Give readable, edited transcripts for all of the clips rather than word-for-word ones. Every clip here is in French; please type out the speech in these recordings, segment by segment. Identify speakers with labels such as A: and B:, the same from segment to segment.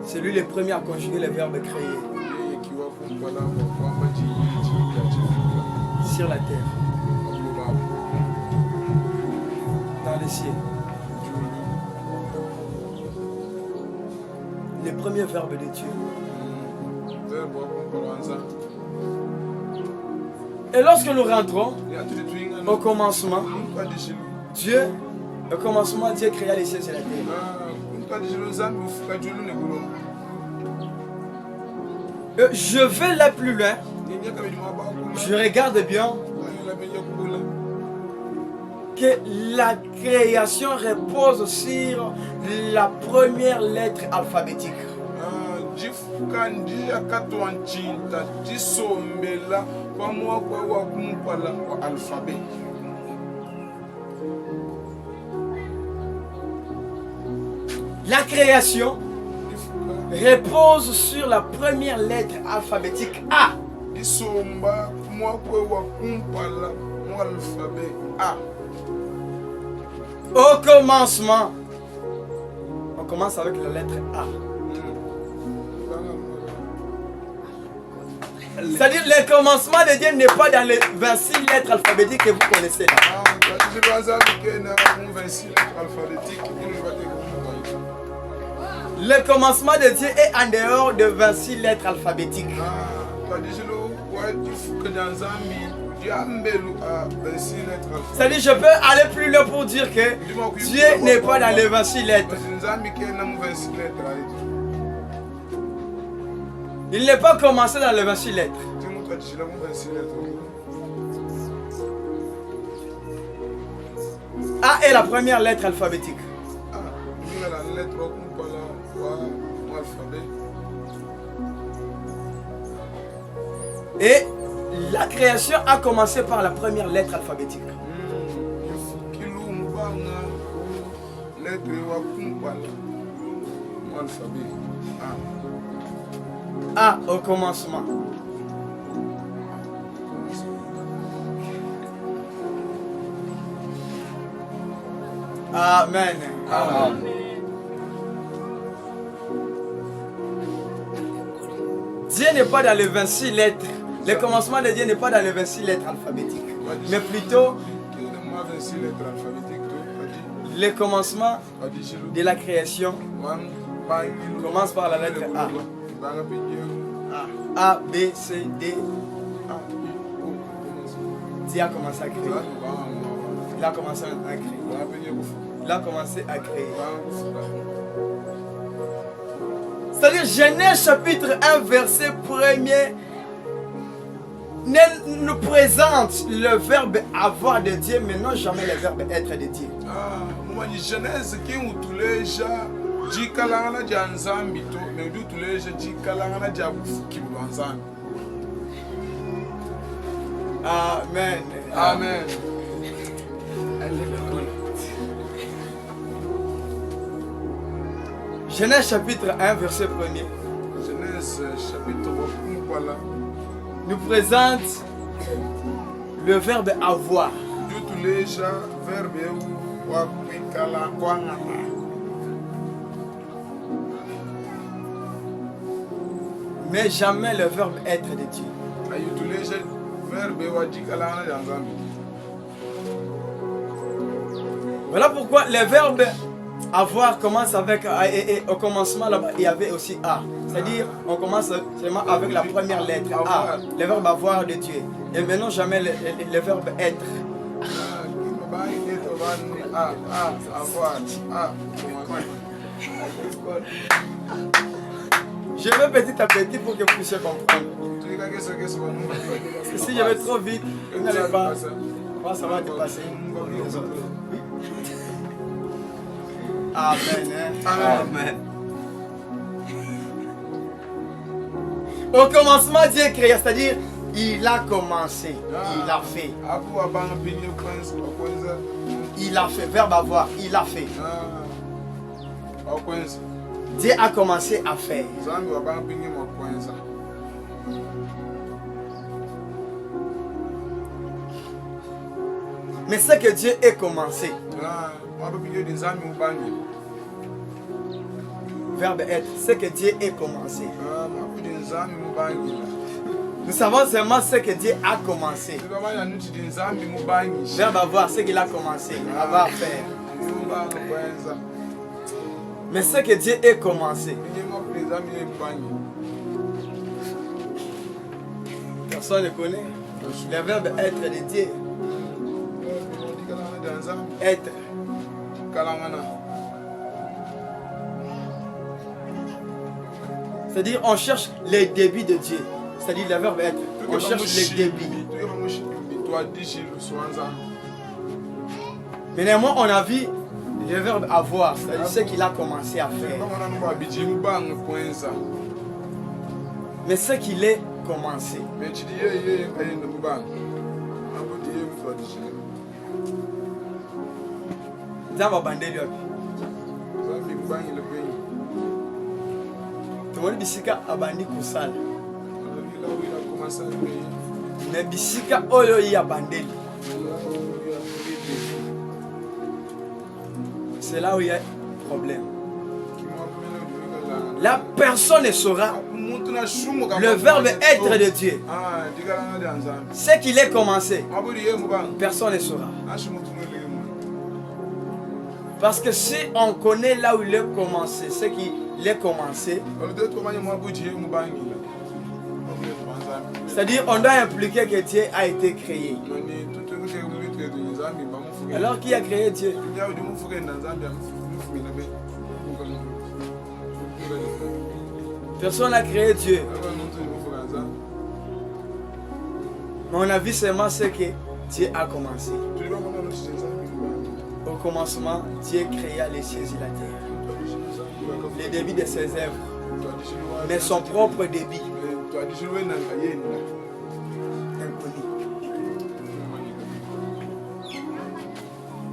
A: C'est lui le premier à conjuguer le verbe créer sur la terre, dans les cieux. Le premier verbe de Dieu. Et lorsque nous rentrons au commencement, Dieu, au commencement, Dieu créa les cieux et la terre. Je vais là plus loin. Je regarde bien que la création repose sur la première lettre alphabétique. La création repose sur la première lettre alphabétique A. Au commencement, on commence avec la lettre A. C'est-à-dire le commencement de Dieu n'est pas dans les 26 lettres alphabétiques que vous connaissez là. Le commencement de Dieu est en dehors de 26 lettres alphabétiques. C'est-à-dire je peux aller plus loin pour dire que Dieu n'est pas dans les 26 lettres. Il n'est pas commencé dans les 26 lettres. A est la première lettre alphabétique. Et la création a commencé par la première lettre alphabétique. A au commencement. Amen. Amen. Dieu n'est pas dans les 26 lettres. Le commencement de Dieu n'est pas dans les 26 lettres alphabétiques. Mais plutôt le commencement de la création commence par la lettre A. A, B, C, D. Dieu a commencé à créer. Il a commencé à créer. Il a commencé à créer. C'est-à-dire Genèse chapitre 1 verset 1er nous présente le verbe avoir de Dieu, mais non jamais le verbe être de Dieu.
B: Genèse qui est tous les gens. Jikalangana janzambi to mais du tuleje jikalangana jabufuki mwanzani.
A: Amen.
B: Amen.
A: Genèse chapitre 1 verset 1er.
B: Genèse chapitre 1
A: nous présente le verbe avoir.
B: Du tuleje verbe wa kwikala kwangana.
A: Mais jamais le verbe être de Dieu. Voilà pourquoi le verbe avoir commence avec A et au commencement là-bas il y avait aussi A. C'est-à-dire on commence seulement avec la première lettre A, le verbe avoir de Dieu. Et maintenant jamais le verbe être. Je vais petit à petit pour que vous puissiez comprendre. Si je vais trop vite, vous n'allez pas. Moi, ça va dépasser. Amen. Amen. Au commencement, Dieu créa, c'est-à-dire il a commencé, il a fait. Il a fait, verbe avoir, il a fait. Dieu a commencé à faire. Mais ce que Dieu a commencé, verbe être, c'est que Dieu ait commencé.
B: mabuti nzambi mubangila.
A: Nous savons seulement ce que Dieu a commencé.
B: Tukamanya nuti nzambi mubangisha.
A: Verbe avoir, ce qu'il a commencé, avoir faire.
B: Yumba kwenza.
A: Mais ce que Dieu ait commencé.
B: Nyema nzambi mubangi.
A: Personne ne connaît. Le verbe être de Dieu. Être. C'est-à-dire on cherche les débits de Dieu. C'est-à-dire le verbe être. On cherche les débits. Mais néanmoins on a vu le verbe avoir. C'est-à-dire ce qu'il a commencé à faire. Mais ce qu'il est commencé. Zamba bandeli wapi? Tomoni bisika abandi kusala. Mais bisika oyo ya bandeli. C'est là où il y a un problème. La personne ne saura le verbe être de Dieu. Ce qu'il est commencé, personne ne saura. Parce que si on connaît là où il est commencé, ce qu'il est commencé, c'est-à-dire on doit impliquer que Dieu a été créé. Alors qui a créé Dieu? Personne n'a créé Dieu. Mais on a vu seulement ce que Dieu a commencé. Au commencement, Dieu créa les cieux et la terre. Les débits de ses œuvres. Mais son propre débit.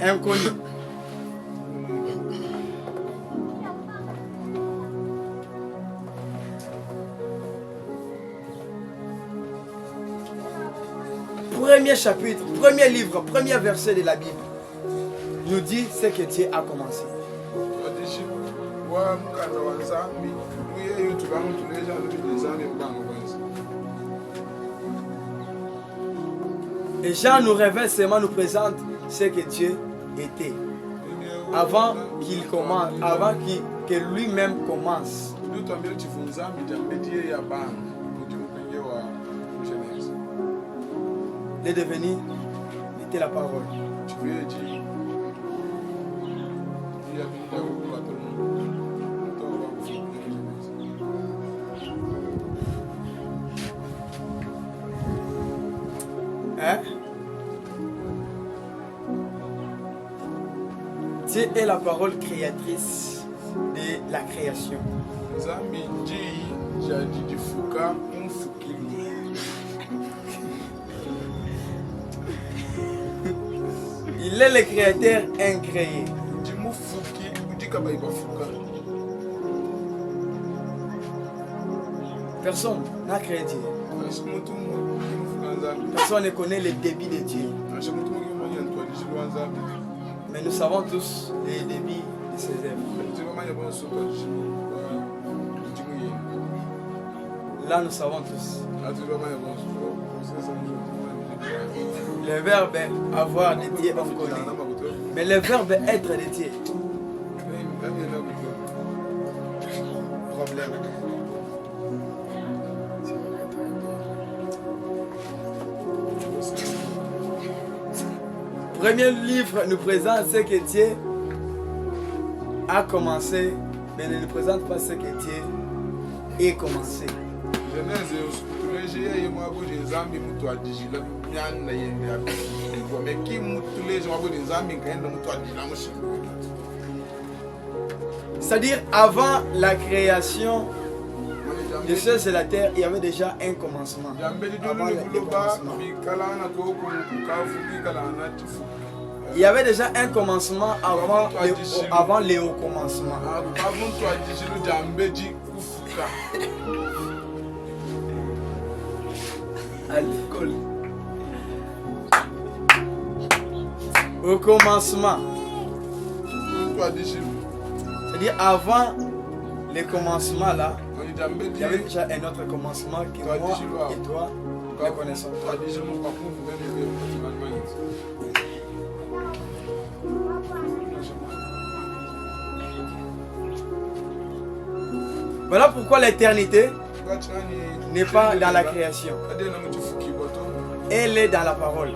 A: Inconnu. Inconnu. Premier chapitre, premier livre, premier verset de la Bible nous dit ce que Dieu a commencé. Et Jean nous révèle seulement, nous présente ce que Dieu était. Avant qu'il commence, avant que lui-même commence. Il est devenu, il était la parole. Hein? Dieu est la parole créatrice de la création. Il est le créateur incréé. Personne n'a créé Dieu. Personne ne connaît le débit de Dieu. Mais nous savons tous les débits de ses œuvres. Là, nous savons tous. Le verbe avoir de Dieu, on connaît. Mais le verbe être de Dieu. Problème. Premier livre nous présente ce que Dieu a commencé, mais ne nous présente pas ce que Dieu est commencé. C'est-à-dire, avant la création des cieux et la terre, il y avait déjà un commencement. Il y avait déjà un commencement avant le haut commencement. À l'école. Au commencement. C'est-à-dire avant le commencement là,
B: Oyidambe
A: il y avait déjà un autre commencement que
B: Toi,
A: moi
B: dis-le.
A: et toi ne connaissons pas. Voilà pourquoi l'éternité n'est pas dans la création. Elle est dans la parole.